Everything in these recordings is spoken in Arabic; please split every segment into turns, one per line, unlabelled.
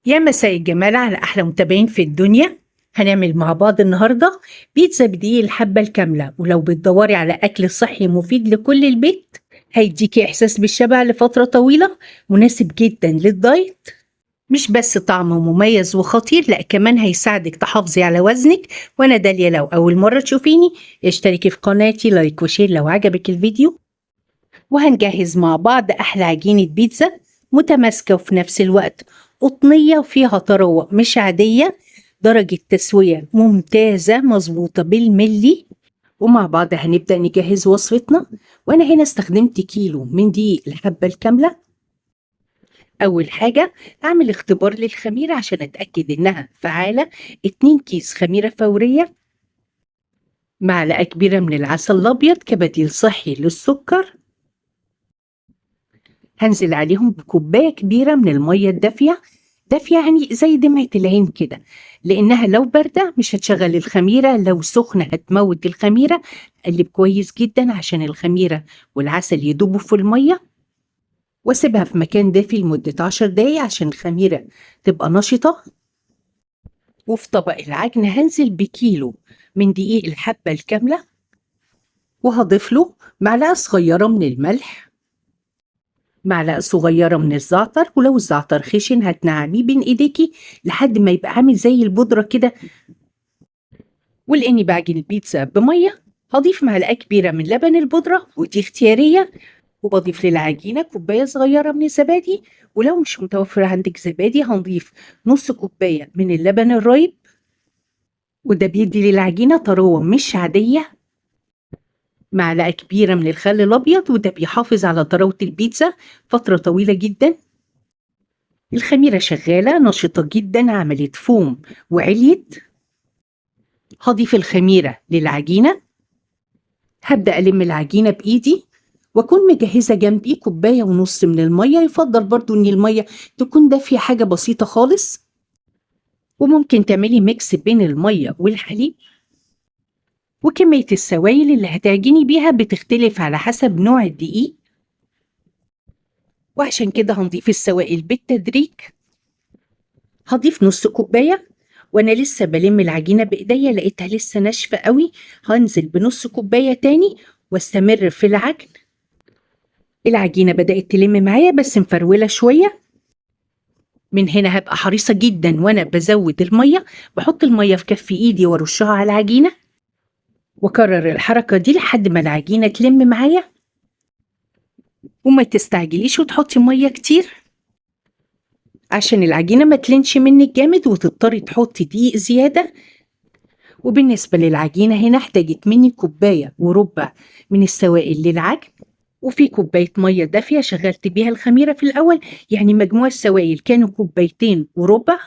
يا مساء الجمال على أحلى متابعين في الدنيا. هنعمل مع بعض النهاردة بيتزا بدقيق الحبة الكاملة، ولو بتدوري على أكل صحي مفيد لكل البيت هيديكي إحساس بالشبع لفترة طويلة، مناسب جدا للدايت. مش بس طعمه مميز وخطير، لا كمان هيساعدك تحافظي على وزنك. وأنا داليا، لو أول مرة تشوفيني اشتركي في قناتي، لايك وشير لو عجبك الفيديو. وهنجهز مع بعض أحلى عجينة بيتزا متماسكة وفي نفس الوقت قطنية وفيها طراوة مش عادية، درجة تسوية ممتازة مظبوطة بالملي. ومع بعض هنبدأ نجهز وصفتنا. وأنا هنا استخدمت كيلو من دقيق الحبة الكاملة. أول حاجة أعمل اختبار للخميرة عشان أتأكد إنها فعالة. 2 كيس خميرة فورية، معلقة كبيرة من العسل الأبيض كبديل صحي للسكر. هنزل عليهم بكوباية كبيرة من المية الدافية، دافية يعني زي دمعة العين كده، لأنها لو باردة مش هتشغل الخميرة، لو سخنة هتموت الخميرة. قلب كويس جدا عشان الخميرة والعسل يدوبوا في المية، واسيبها في مكان دافي لمدة 10 دقايق عشان الخميرة تبقى نشطة. وفي طبق العجن هنزل بكيلو من دقيق الحبة الكاملة، وهضيف له معلقة صغيرة من الملح، معلقة صغيرة من الزعتر، ولو الزعتر خشن هتنعميه بين ايديكي لحد ما يبقى عامل زي البودرة كده. ولاني بعجن البيتزا بمية هضيف معلقة كبيرة من لبن البودرة، ودي اختيارية. وبضيف للعجينة كوباية صغيرة من الزبادي، ولو مش متوفر عندك زبادي هنضيف نص كوباية من اللبن الرايب، وده بيدي للعجينة طراوة مش عادية. معلقة كبيرة من الخل الأبيض، وده بيحافظ على طراوة البيتزا فترة طويلة جدا. الخميرة شغالة نشطة جدا، عملت فوم وعليت. هضيف الخميرة للعجينة، هبدأ ألم العجينة بإيدي، وأكون مجهزة جنبي كوباية ونص من المية. يفضل برضو إن المية تكون دافية حاجة بسيطة خالص، وممكن تعملي ميكس بين المية والحليب. وكمية السوائل اللي هتعجني بيها بتختلف على حسب نوع الدقيق، وعشان كده هنضيف السوائل بالتدريج. هضيف نص كوباية، وانا لسه بلم العجينة بايديا لقيتها لسه ناشفة قوي. هنزل بنص كوباية تاني واستمر في العجن. العجينة بدأت تلم معايا بس مفرولة شوية. من هنا هبقى حريصة جدا وانا بزود المية، بحط المية في كف ايدي وارشها على العجينة، وكرر الحركة دي لحد ما العجينة تلم معايا. وما تستعجليش وتحطي مية كتير عشان العجينة ما تلنش منك جامد وتضطري تحطي دقيق زيادة. وبالنسبة للعجينة هنا احتاجت مني كوباية وربع من السوائل للعجن، وفي كوباية مية دافية شغلت بيها الخميرة في الأول، يعني مجموع السوائل كانوا كوبايتين وربع.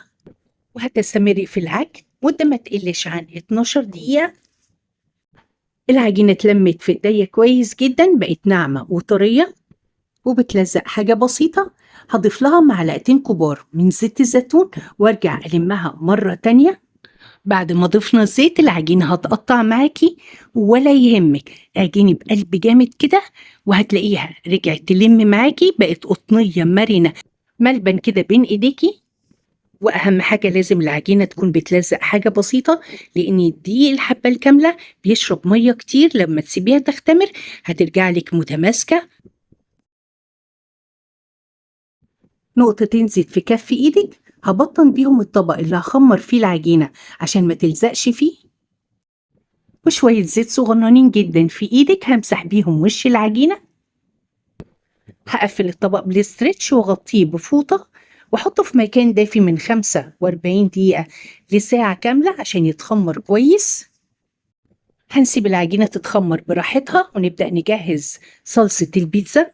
وهتستمري في العجن مدة ما تقلش عن 12 دقيقة. العجينة اتلمت في ايديا كويس جدا، بقت ناعمة وطرية وبتلزق حاجة بسيطة. هضيف لها معلقتين كبار من زيت الزيتون وارجع ألمها مرة تانية. بعد ما ضفنا الزيت العجينة هتقطع معاكي، ولا يهمك اعجني بقلب جامد كده وهتلاقيها رجعت تلم معاكي، بقت قطنية مرنة ملبن كده بين ايديكي. واهم حاجة لازم العجينة تكون بتلزق حاجة بسيطة، لان دي الحبة الكاملة بيشرب مية كتير، لما تسيبيها تختمر هترجع لك متماسكة. نقطتين زيت في كف ايدك هبطن بيهم الطبق اللي هخمر فيه العجينة عشان ما تلزقش فيه، وشوية زيت صغننين جدا في ايدك همسح بيهم وش العجينة. هقفل الطبق بالاسترتش واغطيه بفوطة، واحطه في مكان دافي من 45 دقيقة لساعة كاملة عشان يتخمر كويس. هنسيب العجينة تتخمر براحتها ونبدأ نجهز صلصة البيتزا.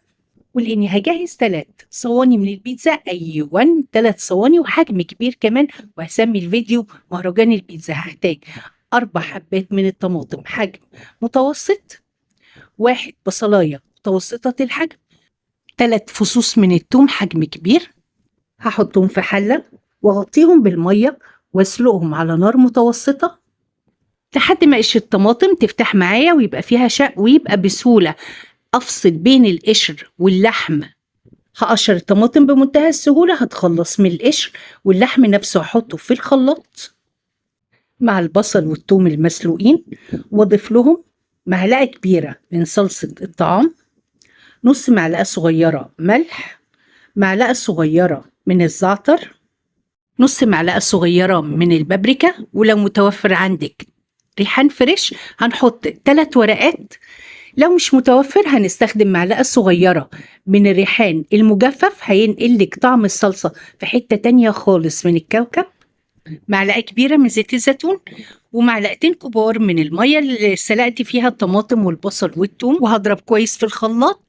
ولاني هجهز 3 صواني من البيتزا، ايوه 3 صواني وحجم كبير كمان، وهسمي الفيديو مهرجان البيتزا. هحتاج 4 حبات من الطماطم حجم متوسط، 1 بصلاية متوسطة الحجم، 3 فصوص من الثوم حجم كبير. هحطهم في حلة واغطيهم بالمية واسلقهم على نار متوسطة لحد ما قشر الطماطم تفتح معايا ويبقى فيها شق، ويبقى بسهولة افصل بين القشر واللحم هقشر الطماطم بمنتهى السهولة، هتخلص من القشر، واللحم نفسه هحطه في الخلاط مع البصل والثوم المسلوقين، واضيف لهم معلقة كبيرة من صلصة الطعام، نص معلقة صغيرة ملح، معلقة صغيرة من الزعتر، نص معلقة صغيرة من البابريكا، ولو متوفر عندك ريحان فريش هنحط 3 ورقات، لو مش متوفر هنستخدم معلقة صغيرة من الريحان المجفف، هينقلك طعم الصلصة في حتة تانية خالص من الكوكب، معلقة كبيرة من زيت الزيتون، ومعلقتين كبار من المية اللي سلقت فيها الطماطم والبصل والثوم، وهضرب كويس في الخلاط.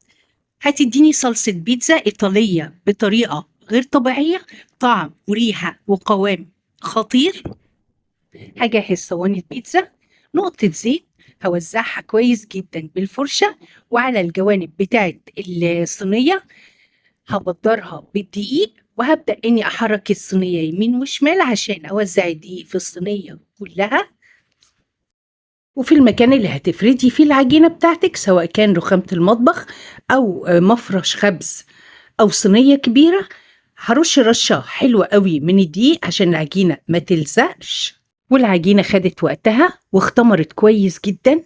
هتديني صلصة بيتزا إيطالية بطريقة غير طبيعية، طعم وريحة وقوام خطير. هجهز صواني البيتزا، نقطة زيت هوزعها كويس جدا بالفرشة، وعلى الجوانب بتاعت الصينية هبدرها بالدقيق، وهبدأ إني أحرك الصينية يمين وشمال عشان أوزع الدقيق في الصينية كلها. وفي المكان اللي هتفردي فيه العجينة بتاعتك، سواء كان رخامة المطبخ أو مفرش خبز أو صينية كبيرة، هرش رشة حلوة قوي من الدقيق عشان العجينة ما تلزقش. والعجينة خدت وقتها واختمرت كويس جدا،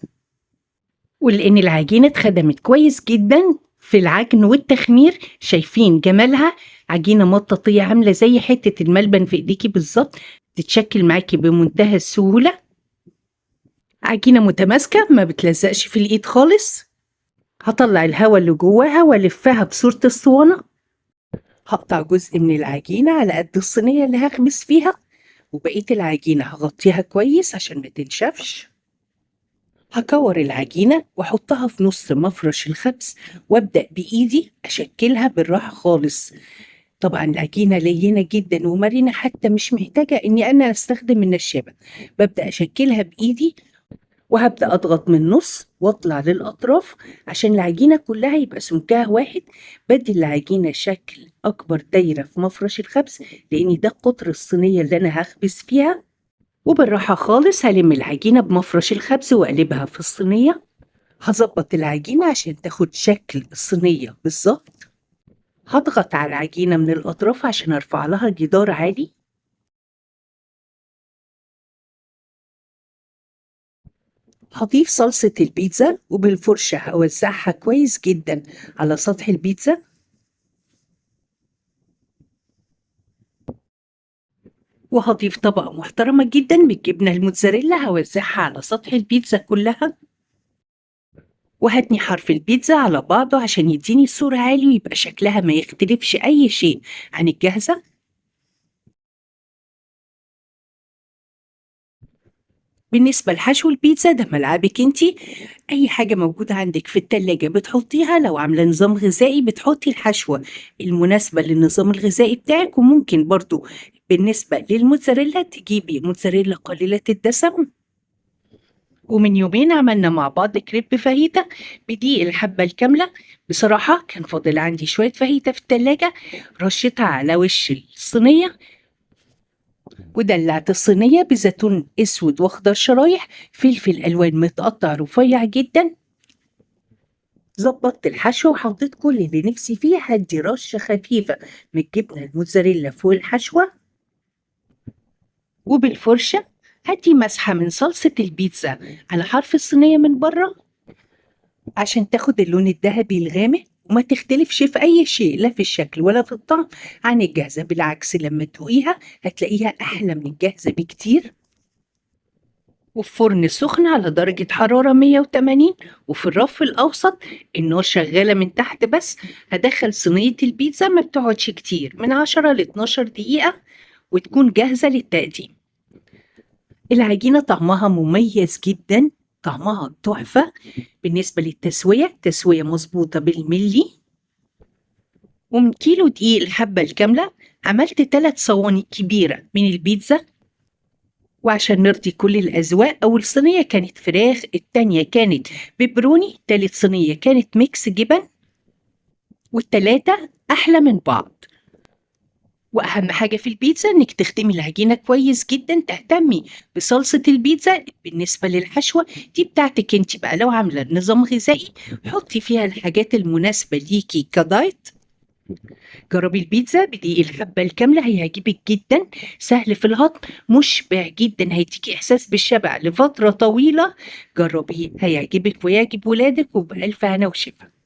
ولأن العجينة اتخدمت كويس جدا في العجن والتخمير، شايفين جمالها؟ عجينة مطاطية عاملة زي حتة الملبن في ايديكي بالظبط، تتشكل معاكي بمنتهى السهولة، عجينة متماسكة ما بتلزقش في الايد خالص. هطلع الهواء اللي جواها والفها بصورة الصوانة، هقطع جزء من العجينة على قد الصينية اللي هخبز فيها، وبقية العجينة هغطيها كويس عشان ما تنشفش. هكور العجينة واحطها في نص مفرش الخبز، وابدأ بإيدي أشكلها بالراحة خالص. طبعا العجينة لينة جدا ومرنة، حتى مش محتاجة إني أنا أستخدم النشابة، ببدأ أشكلها بإيدي، وهبدأ أضغط من النص وأطلع للأطراف عشان العجينة كلها يبقى سمكها واحد. بدي العجينة شكل أكبر دايرة في مفرش الخبز، لأن ده قطر الصينية اللي أنا هخبز فيها. وبالراحة خالص هلم العجينة بمفرش الخبز وأقلبها في الصينية، هظبط العجينة عشان تاخد شكل الصينية بالظبط. هضغط على العجينة من الأطراف عشان أرفع لها جدار عالي. هضيف صلصة البيتزا وبالفرشة هوزعها كويس جدا على سطح البيتزا. وهضيف طبقة محترمة جدا من الجبنة الموتزاريلا، هوزعها على سطح البيتزا كلها. وهتني حرف البيتزا على بعضه عشان يديني صورة عالي ويبقى شكلها ما يختلفش أي شيء عن الجاهزة. بالنسبة لحشو البيتزا ده ملعبك انتي، أي حاجة موجودة عندك في التلاجة بتحطيها، لو عاملة نظام غذائي بتحطي الحشوة المناسبة للنظام الغذائي بتاعك. وممكن برضو بالنسبة للموتزاريلا تجيبي موتزاريلا قليلة الدسم. ومن يومين عملنا مع بعض كريب فاهيتا بدقيق الحبة الكاملة، بصراحة كان فاضل عندي شوية فاهيتا في التلاجة، رشيتها على وش الصينية، ودلعت الصينية بزيتون اسود واخضر شرايح، فلفل الوان متقطع رفيع جدا. ظبطت الحشو وحطيت كل اللي نفسي فيه، هدي رشة خفيفة من الجبنة الموتزاريلا فوق الحشوة، وبالفرشة هدي مسحة من صلصة البيتزا على حرف الصينية من بره عشان تاخد اللون الذهبي الغامق وما تختلفش في أي شيء، لا في الشكل ولا في الطعم عن الجاهزة، بالعكس لما تدوقيها هتلاقيها أحلى من الجاهزة بكتير. وفي فرن سخن على درجة حرارة 180، وفي الرف الأوسط النار شغالة من تحت بس. هدخل صينية البيتزا ما بتقعدش كتير، من 10 ل 12 دقيقة وتكون جاهزة للتقديم. العجينة طعمها مميز جدا، طعمها تحفة. بالنسبة للتسوية، تسوية مظبوطة بالملي. ومن كيلو دقيق الحبة الكاملة عملت 3 صواني كبيرة من البيتزا. وعشان نرضي كل الأذواق، أول صينية كانت فراخ، التانية كانت بيبروني، تالت صينية كانت ميكس جبن، والتلاتة أحلى من بعض. وأهم حاجة في البيتزا إنك تخدمي العجينة كويس جدا، تهتمي بصلصة البيتزا. بالنسبة للحشوة دي بتاعتك انت بقى، لو عاملة نظام غذائي حطي فيها الحاجات المناسبة ليكي كدايت. جربي البيتزا بدقيق الحبة الكاملة هيعجبك جدا، سهل في الهضم، مشبع جدا، هيديكي إحساس بالشبع لفترة طويلة. جربيه هيعجبك ويعجب ولادك، وبألف هنا وشفا.